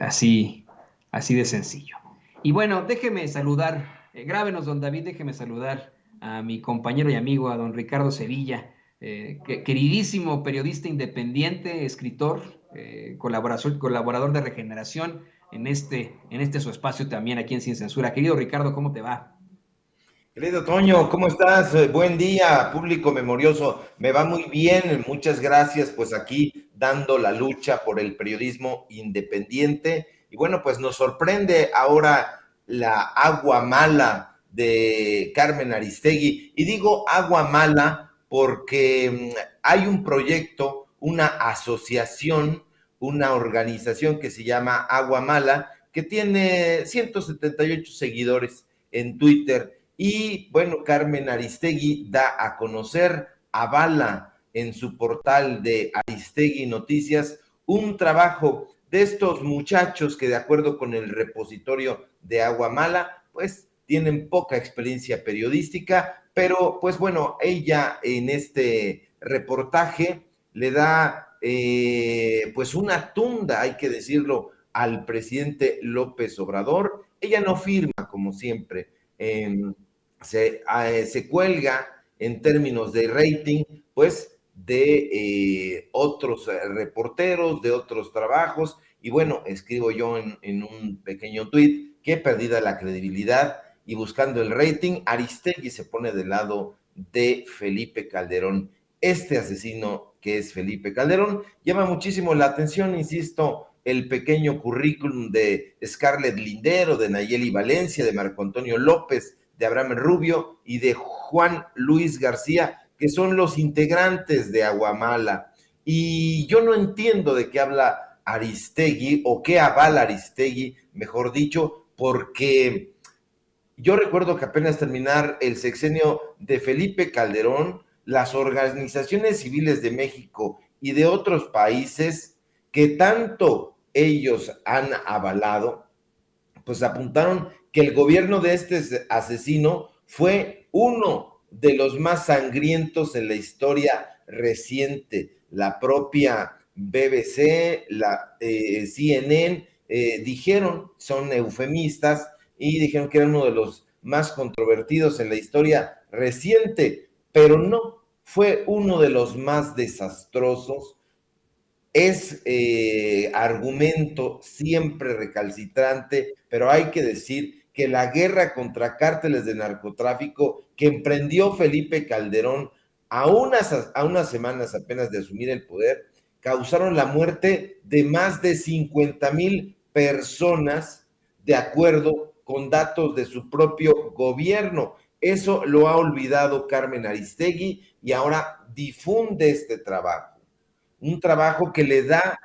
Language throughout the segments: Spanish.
Así, así de sencillo. Y bueno, déjeme saludar, grábenos, don David, déjeme saludar a mi compañero y amigo, a don Ricardo Sevilla, queridísimo periodista independiente, escritor, colaborador de Regeneración en este su espacio también aquí en Sin Censura. Querido Ricardo, ¿cómo te va? Querido Toño, ¿cómo estás? Buen día, público memorioso. Me va muy bien, muchas gracias. Pues aquí dando la lucha por el periodismo independiente. Y bueno, pues nos sorprende ahora la agua mala de Carmen Aristegui. Y digo agua mala porque hay un proyecto, una asociación, una organización que se llama Agua Mala, que tiene 178 seguidores en Twitter. Y bueno, Carmen Aristegui da a conocer, avala en su portal de Aristegui Noticias un trabajo de estos muchachos que de acuerdo con el repositorio de Agua Mala, pues tienen poca experiencia periodística, pero pues bueno, ella en este reportaje le da pues una tunda, hay que decirlo, al presidente López Obrador. Ella no firma como siempre. Se cuelga en términos de rating, pues de otros reporteros, de otros trabajos, y bueno, escribo yo en un pequeño tweet que perdida la credibilidad y buscando el rating, Aristegui se pone del lado de Felipe Calderón. Este asesino que es Felipe Calderón llama muchísimo la atención, insisto, el pequeño currículum de Scarlett Lindero, de Nayeli Valencia, de Marco Antonio López, de Abraham Rubio y de Juan Luis García, que son los integrantes de Aguamala. Y yo no entiendo de qué habla Aristegui o qué avala Aristegui, mejor dicho, porque yo recuerdo que apenas terminar el sexenio de Felipe Calderón, las organizaciones civiles de México y de otros países que tanto ellos han avalado, pues apuntaron que el gobierno de este asesino fue uno de los más sangrientos en la historia reciente. La propia BBC, la CNN, dijeron, son eufemistas, y dijeron que era uno de los más controvertidos en la historia reciente, pero no, fue uno de los más desastrosos. Es argumento siempre recalcitrante, pero hay que decir que la guerra contra cárteles de narcotráfico que emprendió Felipe Calderón a unas semanas apenas de asumir el poder, causaron la muerte de más de 50,000 personas, de acuerdo con datos de su propio gobierno. Eso lo ha olvidado Carmen Aristegui y ahora difunde este trabajo, un trabajo que le da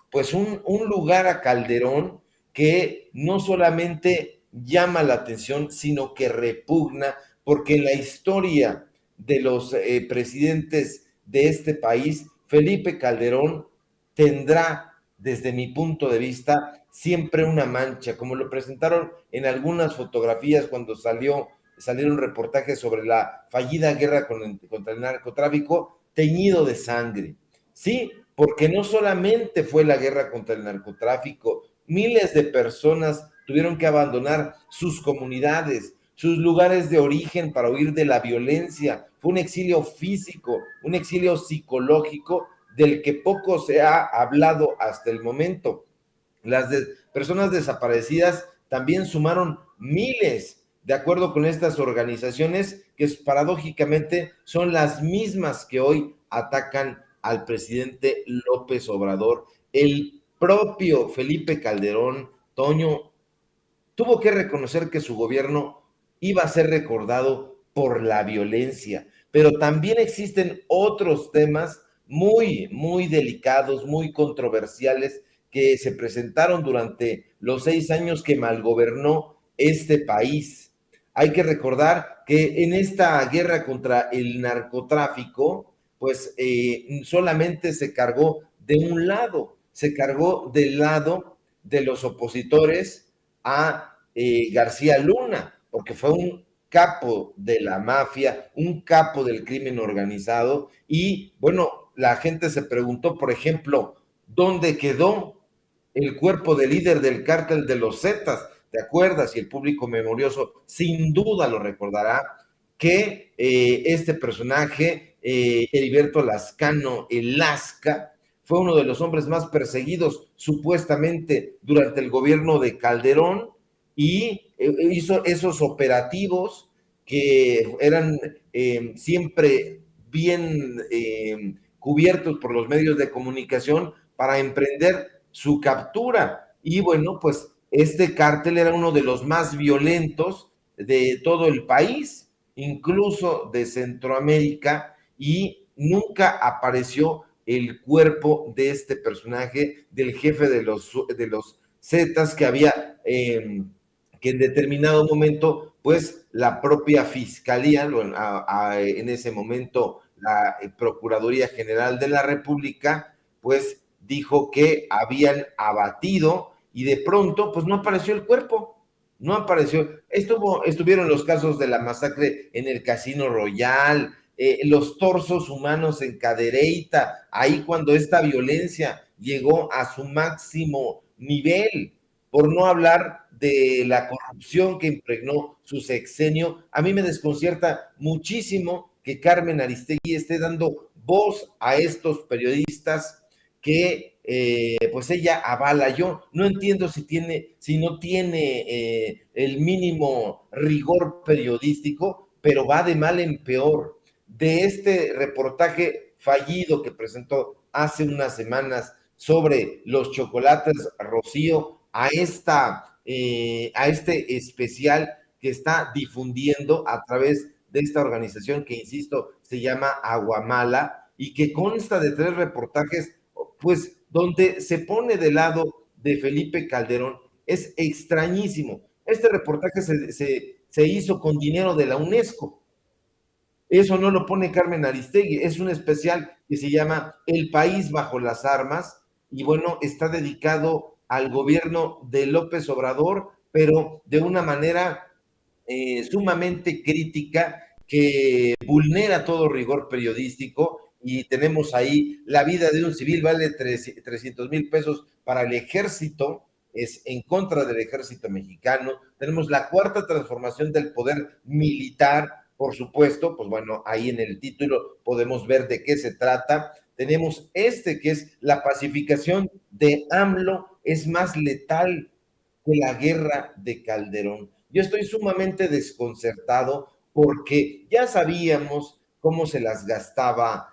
pues un lugar a Calderón que no solamente llama la atención, sino que repugna, porque en la historia de los presidentes de este país, Felipe Calderón tendrá, desde mi punto de vista, siempre una mancha, como lo presentaron en algunas fotografías cuando salieron reportajes sobre la fallida guerra contra el narcotráfico, teñido de sangre. Sí, porque no solamente fue la guerra contra el narcotráfico, miles de personas tuvieron que abandonar sus comunidades, sus lugares de origen para huir de la violencia. Fue un exilio físico, un exilio psicológico del que poco se ha hablado hasta el momento. Las personas desaparecidas también sumaron miles, de acuerdo con estas organizaciones, que paradójicamente son las mismas que hoy atacan al presidente López Obrador. El propio Felipe Calderón, Toño, tuvo que reconocer que su gobierno iba a ser recordado por la violencia, pero también existen otros temas muy, muy delicados, muy controversiales, que se presentaron durante los 6 años que malgobernó este país. Hay que recordar que en esta guerra contra el narcotráfico, pues solamente se cargó de un lado, se cargó del lado de los opositores a García Luna, porque fue un capo de la mafia, un capo del crimen organizado. Y bueno, la gente se preguntó, por ejemplo, ¿dónde quedó el cuerpo del líder del cártel de los Zetas, ¿te acuerdas? Y el público memorioso sin duda lo recordará, que este personaje, Heriberto Lascano, el Lasca, fue uno de los hombres más perseguidos supuestamente durante el gobierno de Calderón y hizo esos operativos que eran siempre bien cubiertos por los medios de comunicación para emprender su captura. Y bueno, pues este cártel era uno de los más violentos de todo el país, incluso de Centroamérica, y nunca apareció el cuerpo de este personaje, del jefe de los Zetas, que había, que en determinado momento, pues la propia fiscalía, en ese momento la Procuraduría General de la República, pues dijo que habían abatido y de pronto, pues no apareció el cuerpo. No apareció. Estuvieron los casos de la masacre en el Casino Royal, los torsos humanos en Cadereyta, ahí cuando esta violencia llegó a su máximo nivel, por no hablar de la corrupción que impregnó su sexenio. A mí me desconcierta muchísimo que Carmen Aristegui esté dando voz a estos periodistas que pues ella avala. Yo no entiendo si no tiene el mínimo rigor periodístico, pero va de mal en peor. De este reportaje fallido que presentó hace unas semanas sobre los chocolates Rocío, a este especial que está difundiendo a través de esta organización que, insisto, se llama Aguamala y que consta de 3 reportajes, pues donde se pone de lado de Felipe Calderón. Es extrañísimo. Este reportaje se hizo con dinero de la UNESCO. Eso no lo pone Carmen Aristegui, es un especial que se llama El País Bajo las Armas y bueno, está dedicado al gobierno de López Obrador, pero de una manera sumamente crítica que vulnera todo rigor periodístico y tenemos ahí la vida de un civil vale 300,000 pesos para el ejército, es en contra del ejército mexicano. Tenemos la cuarta transformación del poder militar, por supuesto, pues bueno, ahí en el título podemos ver de qué se trata. Tenemos que es la pacificación de AMLO, es más letal que la guerra de Calderón. Yo estoy sumamente desconcertado porque ya sabíamos cómo se las gastaba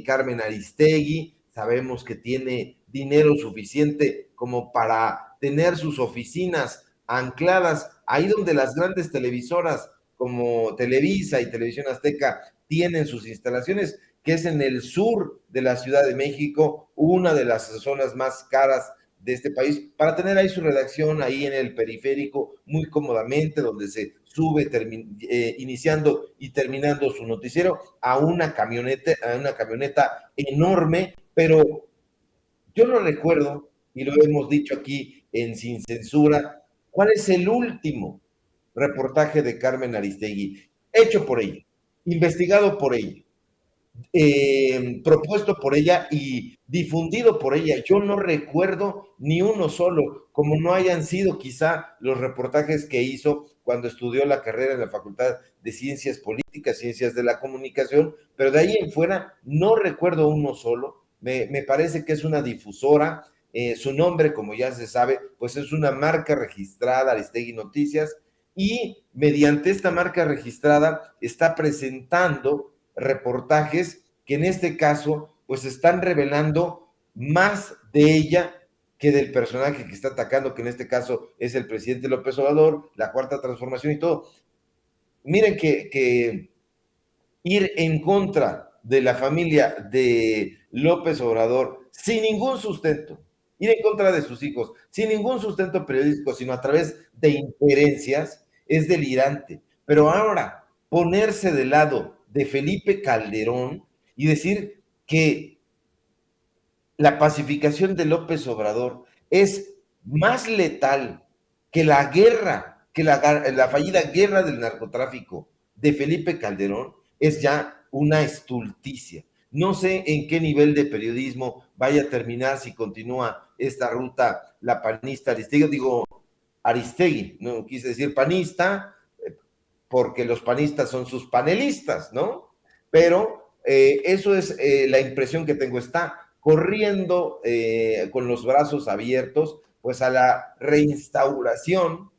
Carmen Aristegui, sabemos que tiene dinero suficiente como para tener sus oficinas ancladas ahí donde las grandes televisoras como Televisa y Televisión Azteca tienen sus instalaciones, que es en el sur de la Ciudad de México, una de las zonas más caras de este país, para tener ahí su redacción ahí en el periférico muy cómodamente, donde se sube iniciando y terminando su noticiero a una camioneta enorme, pero yo no recuerdo, y lo hemos dicho aquí en Sin Censura, cuál es el último reportaje de Carmen Aristegui, hecho por ella, investigado por ella, propuesto por ella y difundido por ella. Yo no recuerdo ni uno solo, como no hayan sido quizá los reportajes que hizo cuando estudió la carrera en la Facultad de Ciencias Políticas, Ciencias de la Comunicación, pero de ahí en fuera no recuerdo uno solo. Me parece que es una difusora. Su nombre, como ya se sabe, pues es una marca registrada, Aristegui Noticias, y mediante esta marca registrada está presentando reportajes que en este caso pues están revelando más de ella que del personaje que está atacando, que en este caso es el presidente López Obrador, la cuarta transformación y todo. Miren que ir en contra de la familia de López Obrador sin ningún sustento, ir en contra de sus hijos sin ningún sustento periodístico, sino a través de injerencias, es delirante. Pero ahora, ponerse del lado de Felipe Calderón y decir que la pacificación de López Obrador es más letal que la guerra, que la fallida guerra del narcotráfico de Felipe Calderón, es ya una estulticia. No sé en qué nivel de periodismo vaya a terminar si continúa esta ruta la panista Aristegui, digo Aristegui, no quise decir panista, porque los panistas son sus panelistas, ¿no? Pero eso es la impresión que tengo, está corriendo con los brazos abiertos, pues a la reinstauración,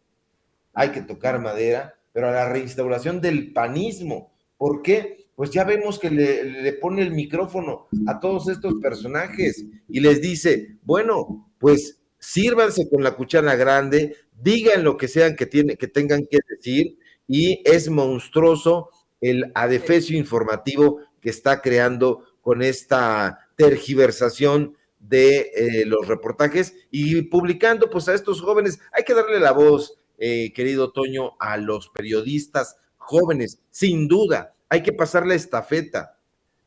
hay que tocar madera, pero a la reinstauración del panismo. ¿Por qué? Pues ya vemos que le pone el micrófono a todos estos personajes y les dice, bueno, pues sírvanse con la cuchara grande, digan lo que sean que tengan que decir, y es monstruoso el adefesio informativo que está creando con esta tergiversación de los reportajes y publicando pues a estos jóvenes. Hay que darle la voz, querido Toño, a los periodistas jóvenes, sin duda, hay que pasar la estafeta,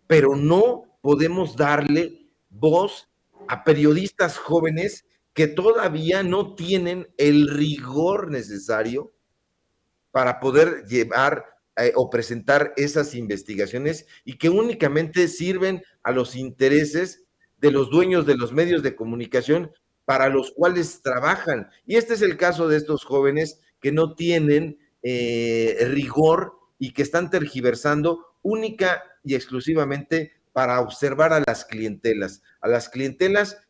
pero no podemos darle voz a periodistas jóvenes que todavía no tienen el rigor necesario para poder llevar o presentar esas investigaciones y que únicamente sirven a los intereses de los dueños de los medios de comunicación para los cuales trabajan. Y este es el caso de estos jóvenes que no tienen rigor y que están tergiversando única y exclusivamente para observar a las clientelas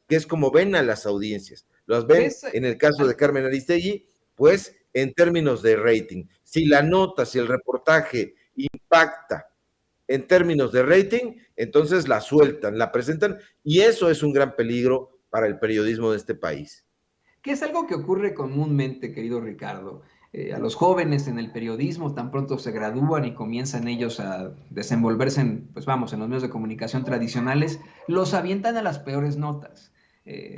que es como ven a las audiencias. Los ven, en el caso de Carmen Aristegui, pues en términos de rating. Si la nota, si el reportaje impacta en términos de rating, entonces la sueltan, la presentan, y eso es un gran peligro para el periodismo de este país. Que es algo que ocurre comúnmente, querido Ricardo. A los jóvenes en el periodismo, tan pronto se gradúan y comienzan ellos a desenvolverse en, pues vamos, en los medios de comunicación tradicionales, los avientan a las peores notas.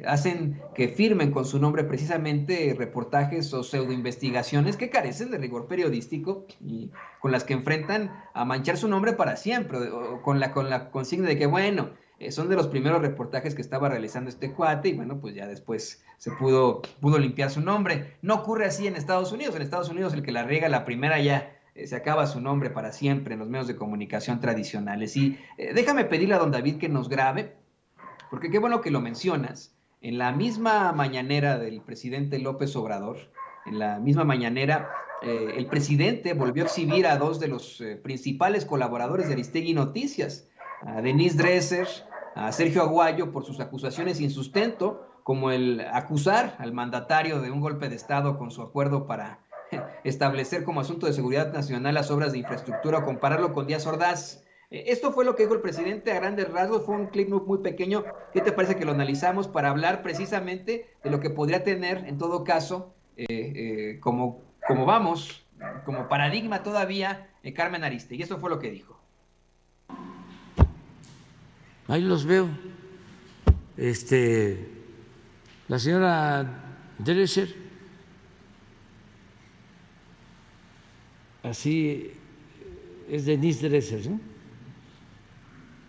Hacen que firmen con su nombre precisamente reportajes o pseudoinvestigaciones que carecen de rigor periodístico y con las que enfrentan a manchar su nombre para siempre, o con la consigna de que, bueno, son de los primeros reportajes que estaba realizando este cuate y bueno, pues ya después se pudo limpiar su nombre. No ocurre así en Estados Unidos. En Estados Unidos el que la riega la primera ya se acaba su nombre para siempre en los medios de comunicación tradicionales. Y déjame pedirle a don David que nos grabe, porque qué bueno que lo mencionas. En la misma mañanera del presidente López Obrador, en la misma mañanera, el presidente volvió a exhibir a dos de los principales colaboradores de Aristegui Noticias, a Denise Dresser, a Sergio Aguayo, por sus acusaciones sin sustento, como el acusar al mandatario de un golpe de Estado con su acuerdo para establecer como asunto de seguridad nacional las obras de infraestructura o compararlo con Díaz Ordaz. Esto fue lo que dijo el presidente a grandes rasgos, fue un clip muy pequeño. ¿Qué te parece que lo analizamos para hablar precisamente de lo que podría tener, en todo caso, como vamos, como paradigma todavía, Carmen Aristegui? Y eso fue lo que dijo. Ahí los veo. La señora Dresser, así es Denise Dresser, ¿no?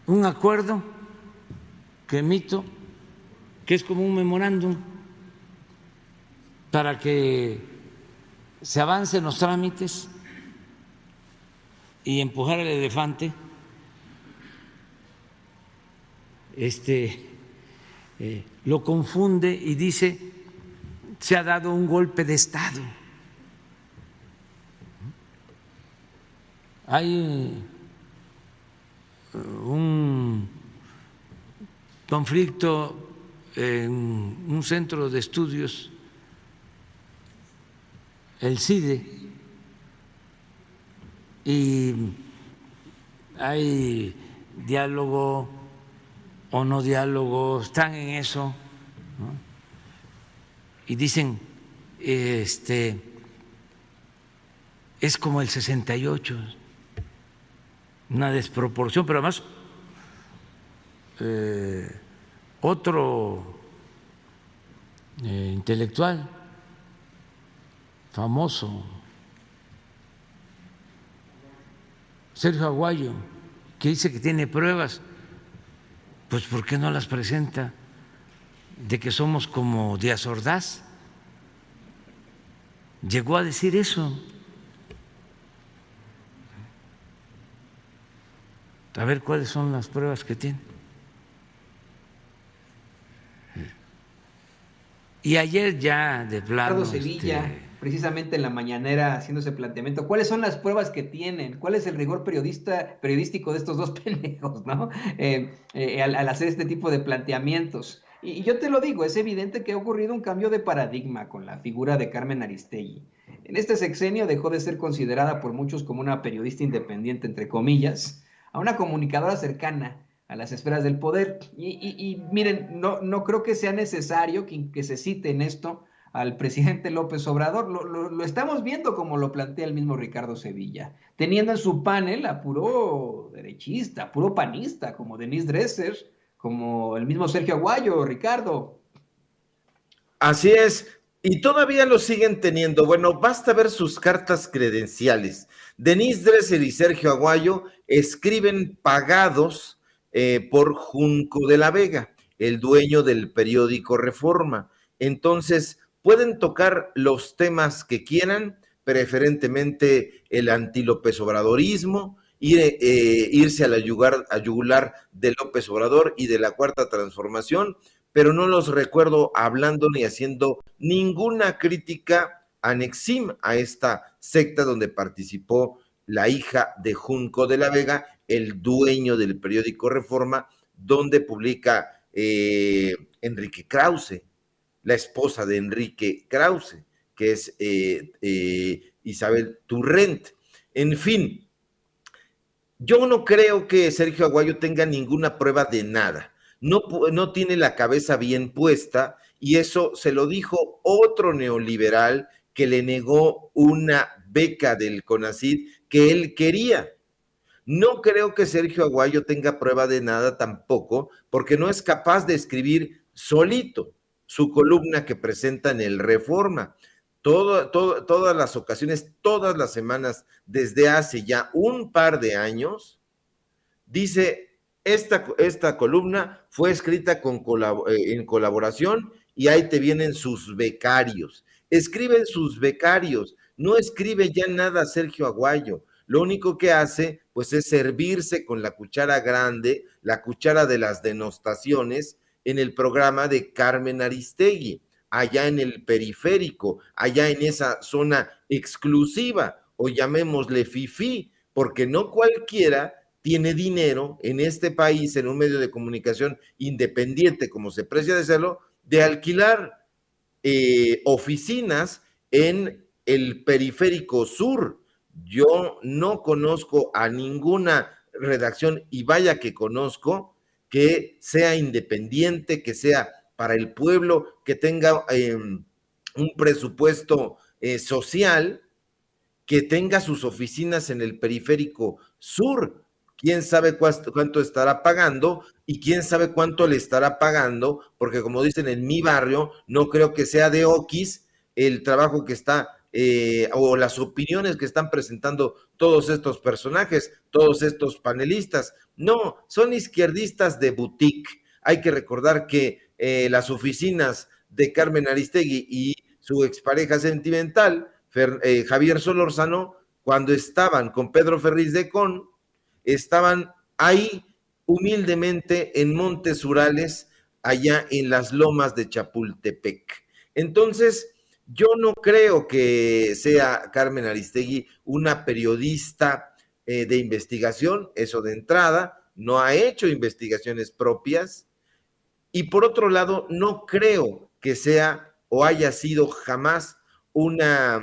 Un acuerdo que emito, que es como un memorándum para que se avancen los trámites y empujar el elefante. Lo confunde y dice: se ha dado un golpe de Estado. Hay un conflicto en un centro de estudios, el CIDE, y hay diálogo o no diálogo, están en eso, ¿no? Y dicen, es como el 68, una desproporción, pero además otro intelectual famoso, Sergio Aguayo, que dice que tiene pruebas, pues ¿por qué no las presenta de que somos como Díaz Ordaz? Llegó a decir eso. A ver cuáles son las pruebas que tiene. Y ayer ya de plano. Ricardo Sevilla, precisamente en la mañanera, haciendo ese planteamiento, ¿cuáles son las pruebas que tienen? ¿Cuál es el rigor periodístico de estos dos pendejos, ¿no? Al hacer este tipo de planteamientos. Y yo te lo digo, es evidente que ha ocurrido un cambio de paradigma con la figura de Carmen Aristegui. En este sexenio dejó de ser considerada por muchos como una periodista independiente, entre comillas, a una comunicadora cercana a las esferas del poder. Y miren, no creo que sea necesario que se cite en esto al presidente López Obrador. Lo estamos viendo como lo plantea el mismo Ricardo Sevilla, teniendo en su panel a puro derechista, puro panista, como Denise Dresser, como el mismo Sergio Aguayo, Ricardo. Así es, y todavía lo siguen teniendo. Bueno, basta ver sus cartas credenciales. Denise Dresser y Sergio Aguayo escriben pagados por Junco de la Vega, el dueño del periódico Reforma. Entonces, pueden tocar los temas que quieran, preferentemente el anti-López Obradorismo, irse a la yugular de López Obrador y de la Cuarta Transformación, pero no los recuerdo hablando ni haciendo ninguna crítica a Nexim, a esta secta donde participó la hija de Junco de la Vega, el dueño del periódico Reforma, donde publica Enrique Krause, la esposa de Enrique Krause, que es Isabel Turrent. En fin, yo no creo que Sergio Aguayo tenga ninguna prueba de nada. No tiene la cabeza bien puesta, y eso se lo dijo otro neoliberal que le negó una beca del CONACYT que él quería. No creo que Sergio Aguayo tenga prueba de nada tampoco, porque no es capaz de escribir solito su columna que presenta en el Reforma. Todas las ocasiones, todas las semanas, desde hace ya un par de años, dice: esta columna fue escrita en colaboración, y ahí te vienen sus becarios. Escriben sus becarios, no escribe ya nada Sergio Aguayo. Lo único que hace, pues, es servirse con la cuchara grande, la cuchara de las denostaciones, en el programa de Carmen Aristegui, allá en el periférico, allá en esa zona exclusiva, o llamémosle fifí, porque no cualquiera tiene dinero en este país, en un medio de comunicación independiente, como se precia de serlo, de alquilar oficinas en el periférico sur. Yo no conozco a ninguna redacción, y vaya que conozco, que sea independiente, que sea para el pueblo, que tenga un presupuesto social, que tenga sus oficinas en el periférico sur. Quién sabe cuánto estará pagando, y quién sabe cuánto le estará pagando, porque, como dicen en mi barrio, no creo que sea de oquis el trabajo que está o las opiniones que están presentando todos estos personajes, todos estos panelistas. No, son izquierdistas de boutique. Hay que recordar que las oficinas de Carmen Aristegui y su expareja sentimental, Javier Solórzano, cuando estaban con Pedro Ferriz de Con, estaban ahí humildemente en Montes Urales, allá en las lomas de Chapultepec. Entonces, yo no creo que sea Carmen Aristegui una periodista de investigación, eso de entrada. No ha hecho investigaciones propias, y por otro lado, no creo que sea o haya sido jamás una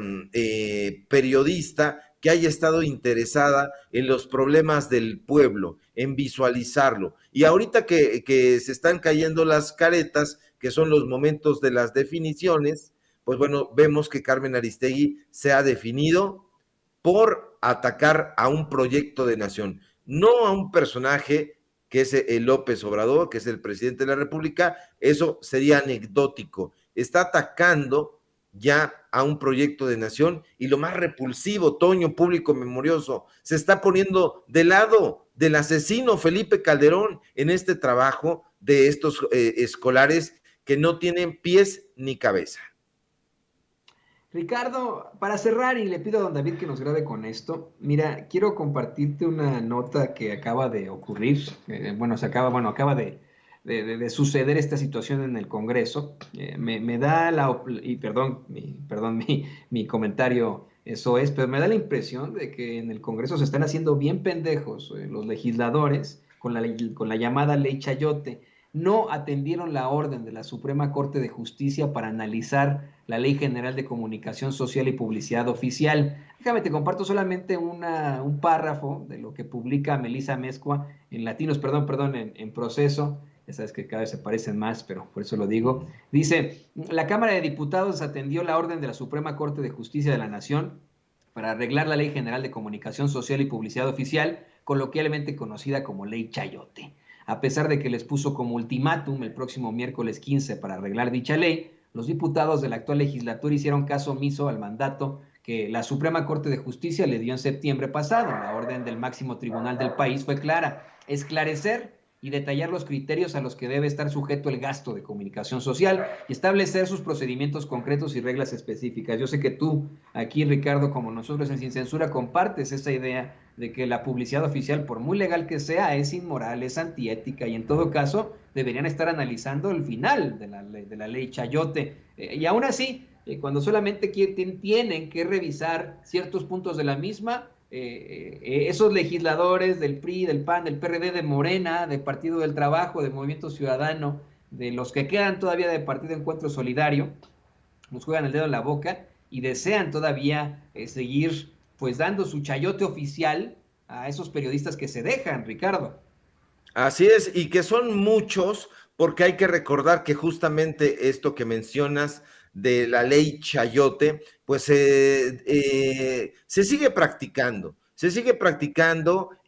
periodista que haya estado interesada en los problemas del pueblo, en visualizarlo. Y ahorita que se están cayendo las caretas, que son los momentos de las definiciones, pues bueno, vemos que Carmen Aristegui se ha definido por atacar a un proyecto de nación, no a un personaje que es el López Obrador, que es el presidente de la República. Eso sería anecdótico. Está atacando ya a un proyecto de nación, y lo más repulsivo, Toño, público memorioso, se está poniendo del lado del asesino Felipe Calderón en este trabajo de estos escolares que no tienen pies ni cabeza. Ricardo, para cerrar, y le pido a don David que nos grabe con esto, mira, quiero compartirte una nota que acaba de ocurrir, acaba de suceder esta situación en el Congreso. Me da y mi comentario, eso es, pero me da la impresión de que en el Congreso se están haciendo bien pendejos los legisladores con la llamada ley Chayote. No atendieron la orden de la Suprema Corte de Justicia para analizar la Ley General de Comunicación Social y Publicidad Oficial. Déjame, te comparto solamente un párrafo de lo que publica Melisa Mezcua en Latinos, en Proceso. Ya sabes que cada vez se parecen más, pero por eso lo digo. Dice, la Cámara de Diputados atendió la orden de la Suprema Corte de Justicia de la Nación para arreglar la Ley General de Comunicación Social y Publicidad Oficial, coloquialmente conocida como Ley Chayote. A pesar de que les puso como ultimátum el próximo miércoles 15 para arreglar dicha ley, los diputados de la actual legislatura hicieron caso omiso al mandato que la Suprema Corte de Justicia le dio en septiembre pasado. La orden del máximo tribunal del país fue clara: esclarecer y detallar los criterios a los que debe estar sujeto el gasto de comunicación social y establecer sus procedimientos concretos y reglas específicas. Yo sé que tú, aquí, Ricardo, como nosotros en Sin Censura, compartes esa idea de que la publicidad oficial, por muy legal que sea, es inmoral, es antiética, y en todo caso deberían estar analizando el final de la ley Chayote. Y aún así, cuando solamente tienen que revisar ciertos puntos de la misma, esos legisladores del PRI, del PAN, del PRD, de Morena, del Partido del Trabajo, del Movimiento Ciudadano, de los que quedan todavía del Partido Encuentro Solidario, nos juegan el dedo en la boca y desean todavía seguir pues dando su chayote oficial a esos periodistas que se dejan, Ricardo. Así es, y que son muchos, porque hay que recordar que justamente esto que mencionas de la ley Chayote, pues se sigue practicando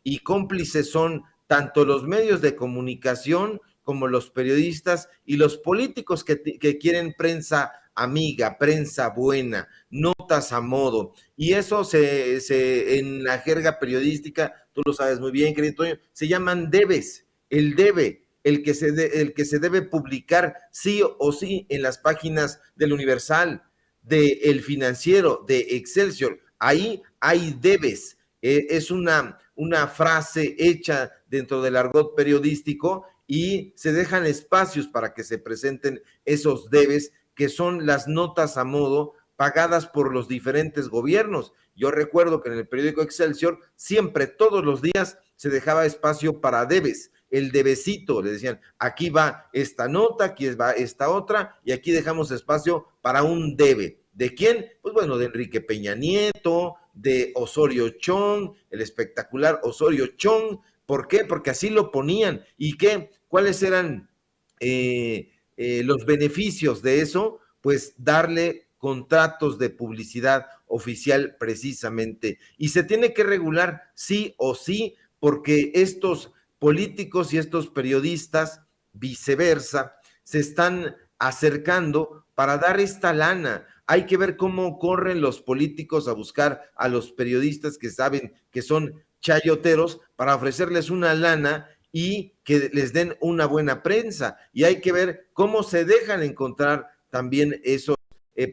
y cómplices son tanto los medios de comunicación como los periodistas y los políticos que quieren prensa amiga, prensa buena, notas a modo. Y eso en la jerga periodística, tú lo sabes muy bien, querido Toño, se llaman debes. El debe, el que se debe publicar sí o sí en las páginas del Universal, de El Financiero, de Excelsior. Ahí hay debes. Es una frase hecha dentro del argot periodístico y se dejan espacios para que se presenten esos debes, que son las notas a modo pagadas por los diferentes gobiernos. Yo recuerdo que en el periódico Excelsior siempre, todos los días, se dejaba espacio para debes. El debecito, le decían, aquí va esta nota, aquí va esta otra, y aquí dejamos espacio para un debe. ¿De quién? Pues bueno, de Enrique Peña Nieto, de Osorio Chong, el espectacular Osorio Chong. ¿Por qué? Porque así lo ponían. ¿Y qué? ¿Cuáles eran los beneficios de eso? Pues darle contratos de publicidad oficial precisamente. Y se tiene que regular sí o sí, porque estos políticos y estos periodistas, viceversa, se están acercando para dar esta lana. Hay que ver cómo corren los políticos a buscar a los periodistas que saben que son chayoteros para ofrecerles una lana y que les den una buena prensa. Y hay que ver cómo se dejan encontrar también esos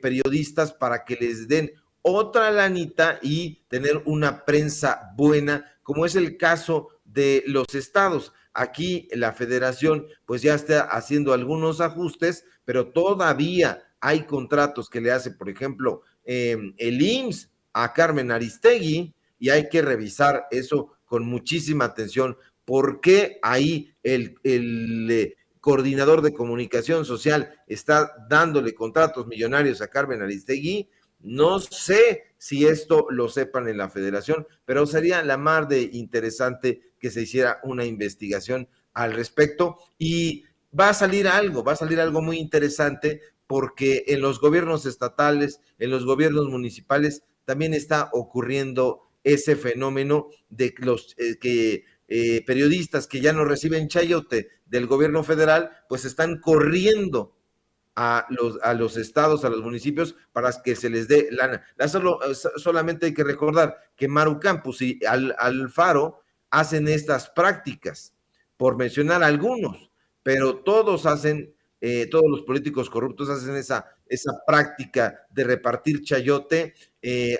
periodistas para que les den otra lanita y tener una prensa buena, como es el caso de los estados. Aquí la federación pues ya está haciendo algunos ajustes, pero todavía hay contratos que le hace, por ejemplo, el IMSS a Carmen Aristegui, y hay que revisar eso con muchísima atención, porque ahí el coordinador de comunicación social está dándole contratos millonarios a Carmen Aristegui. No sé si esto lo sepan en la federación, pero sería la mar de interesante que se hiciera una investigación al respecto, y va a salir algo muy interesante, porque en los gobiernos estatales, en los gobiernos municipales, también está ocurriendo ese fenómeno de los periodistas que ya no reciben chayote del gobierno federal, pues están corriendo a los estados, a los municipios, para que se les dé lana. Solamente hay que recordar que Maru Campos y Alfaro hacen estas prácticas, por mencionar algunos, pero todos hacen todos los políticos corruptos hacen esa práctica de repartir chayote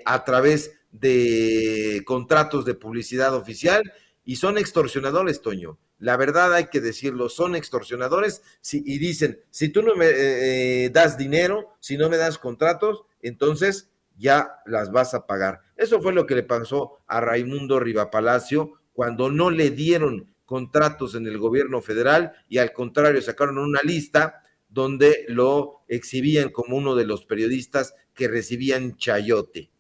a través de contratos de publicidad oficial, y son extorsionadores, Toño. La verdad hay que decirlo, son extorsionadores, y dicen, si tú no me das dinero, si no me das contratos, entonces ya las vas a pagar. Eso fue lo que le pasó a Raimundo Rivapalacio cuando no le dieron contratos en el gobierno federal, y al contrario sacaron una lista donde lo exhibían como uno de los periodistas que recibían chayote.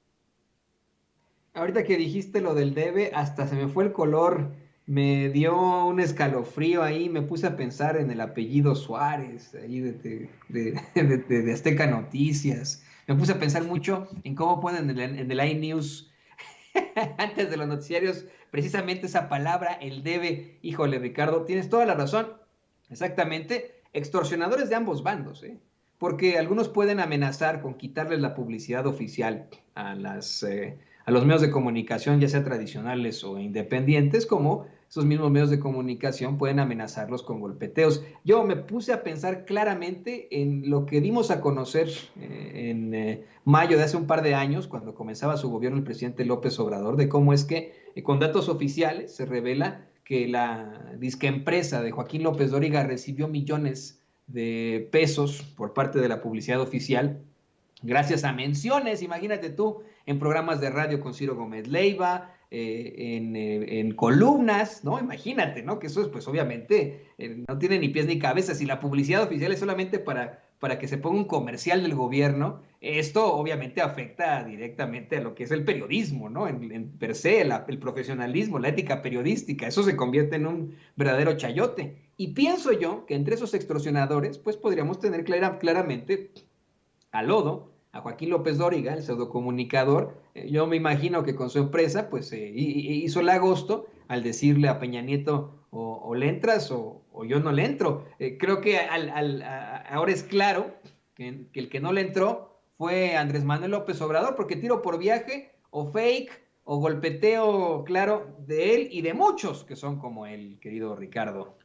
Ahorita que dijiste lo del debe, hasta se me fue el color, me dio un escalofrío ahí, me puse a pensar en el apellido Suárez, ahí de Azteca Noticias. Me puse a pensar mucho en cómo ponen en el iNews, antes de los noticiarios, precisamente esa palabra, el debe. Híjole, Ricardo, tienes toda la razón. Exactamente, extorsionadores de ambos bandos, ¿eh? Porque algunos pueden amenazar con quitarles la publicidad oficial a los medios de comunicación, ya sea tradicionales o independientes, como esos mismos medios de comunicación pueden amenazarlos con golpeteos. Yo me puse a pensar claramente en lo que dimos a conocer en mayo de hace un par de años, cuando comenzaba su gobierno el presidente López Obrador, de cómo es que con datos oficiales se revela que la disque empresa de Joaquín López Dóriga recibió millones de pesos por parte de la publicidad oficial, gracias a menciones, imagínate tú, en programas de radio con Ciro Gómez Leiva, en columnas, ¿no? Imagínate, ¿no? Que eso es, pues obviamente, no tiene ni pies ni cabeza. Si la publicidad oficial es solamente para que se ponga un comercial del gobierno, esto obviamente afecta directamente a lo que es el periodismo, ¿no? En per se, el profesionalismo, la ética periodística, eso se convierte en un verdadero chayote. Y pienso yo que entre esos extorsionadores, pues podríamos tener claramente a Lodo, a Joaquín López Dóriga, el pseudocomunicador. Yo me imagino que con su empresa, pues hizo el agosto al decirle a Peña Nieto, o le entras o yo no le entro. Creo que ahora es claro que el que no le entró fue Andrés Manuel López Obrador, porque tiro por viaje, o fake, o golpeteo claro de él y de muchos que son como él, querido Ricardo.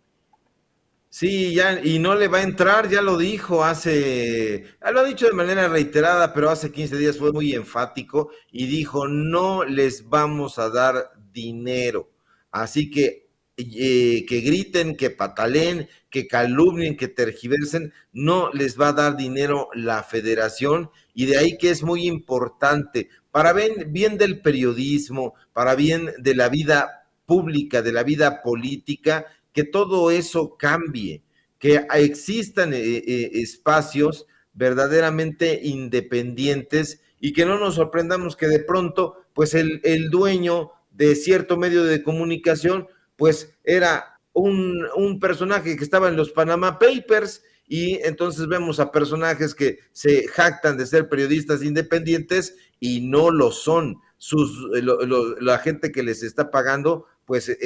Sí, ya, y no le va a entrar, ya lo dijo lo ha dicho de manera reiterada, pero hace 15 días fue muy enfático y dijo, no les vamos a dar dinero. Así que griten, que pataleen, que calumnien, que tergiversen, no les va a dar dinero la federación, y de ahí que es muy importante, para bien del periodismo, para bien de la vida pública, de la vida política, que todo eso cambie, que existan espacios verdaderamente independientes, y que no nos sorprendamos que de pronto, pues el dueño de cierto medio de comunicación, pues era un personaje que estaba en los Panama Papers, y entonces vemos a personajes que se jactan de ser periodistas independientes y no lo son. La gente que les está pagando, pues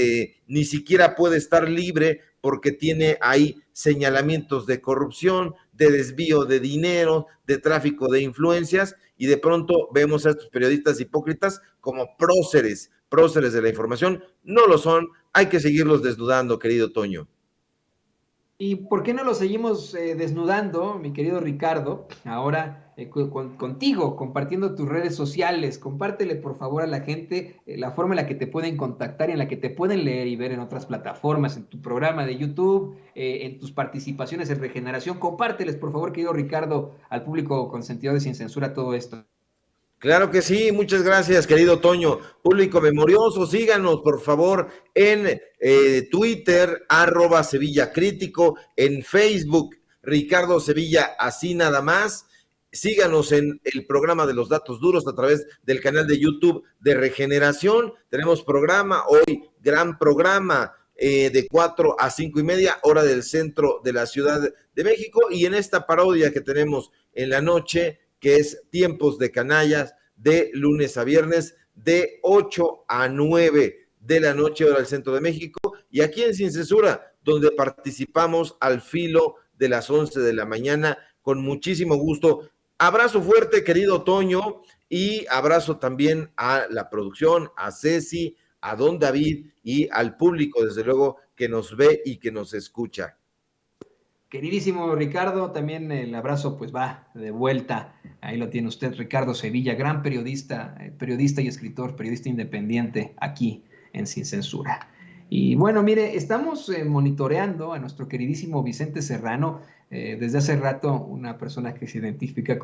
ni siquiera puede estar libre, porque tiene ahí señalamientos de corrupción, de desvío de dinero, de tráfico de influencias, y de pronto vemos a estos periodistas hipócritas como próceres de la información. No lo son, hay que seguirlos desnudando, querido Toño. ¿Y por qué no lo seguimos desnudando, mi querido Ricardo? Ahora contigo, compartiendo tus redes sociales. Compártele, por favor, a la gente la forma en la que te pueden contactar y en la que te pueden leer y ver en otras plataformas, en tu programa de YouTube, en tus participaciones en Regeneración. Compárteles, por favor, querido Ricardo, al público consentido de Sin Censura todo esto. Claro que sí, muchas gracias, querido Toño. Público memorioso, síganos por favor en Twitter, @Sevilla Crítico, en Facebook, Ricardo Sevilla, así nada más. Síganos en el programa de los datos duros a través del canal de YouTube de Regeneración. Tenemos programa hoy, gran programa, de 4 a 5 y media, hora del centro de la Ciudad de México, y en esta parodia que tenemos en la noche, que es Tiempos de Canallas, de lunes a viernes, de 8 a 9 de la noche, hora del centro de México, y aquí en Sin Censura, donde participamos al filo de las 11 de la mañana, con muchísimo gusto. Abrazo fuerte, querido Toño, y abrazo también a la producción, a Ceci, a don David y al público, desde luego, que nos ve y que nos escucha. Queridísimo Ricardo, también el abrazo pues va de vuelta. Ahí lo tiene usted, Ricardo Sevilla, gran periodista, periodista y escritor, periodista independiente aquí en Sin Censura. Y bueno, mire, estamos monitoreando a nuestro queridísimo Vicente Serrano, desde hace rato, una persona que se identifica